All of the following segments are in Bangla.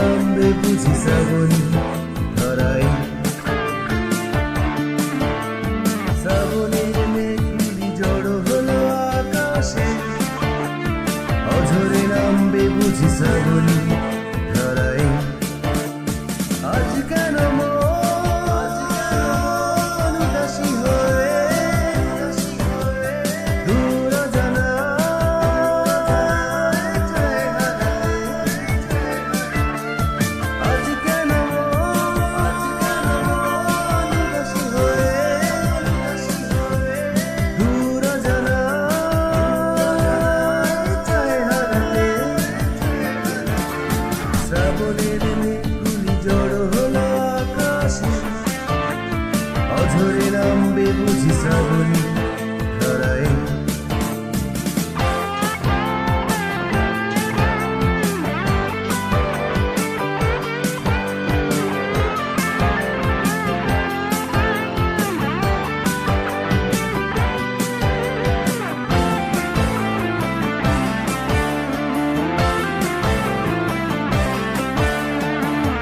নামবে বুঝি শ্রাবণী ধরাই। শ্রাবণের মেঘগুলি জড়ো হলো আকাশে, অঝরে নামবে বুঝি শ্রাবণী ধরাই। আজ কেন মন উদাসী হয়ে দূর অজানায় যায় হারায়। আজ কেন মন উদাসী হয়ে দূর অজানায় যায় হারাতে। শ্রাবণের মেঘগুলি জড়ো হলো আকাশে, অঝরে নামবে বুঝি শ্রাবণী ধরাই।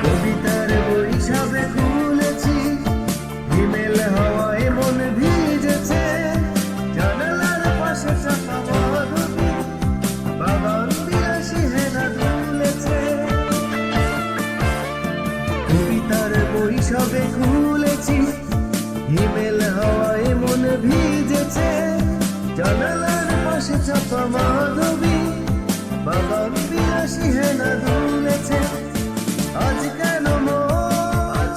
কবিতার বই সবে খুলেছি, হিমেল হাওয়ায় মন ভিজেছে। জানালার পাশে চাপা মাধবী, বাগান বিলাসী হেনা দুলেছে। কবিতার বই সবে খুলেছি, হিমেল হাওয়ায় মন ভিজেছে। জানালার পাশে চাপা মাধবী, বাগান বিলাসী হেনা দুলেছে। আজ কেন মন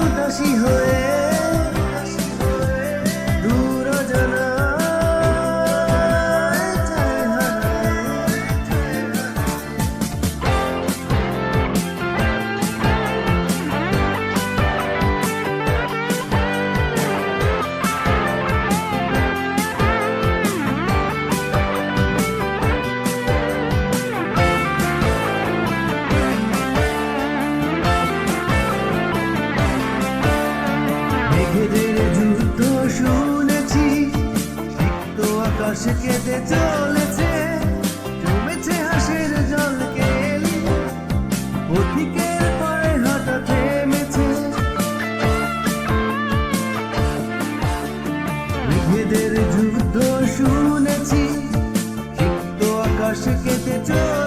উদাসী হয়ে দূর অজানায় যায় হারায়। মেঘেদের যুদ্ধ শুনেছি, সিক্ত আকাশ কেটে চলেছে। জমেছে হাসির জল কেলি, পথিকের পায়ে হাঁটা থেমেছে। মেঘেদের যুদ্ধ শুনেছি, সিক্ত আকাশ কেটে চলেছে।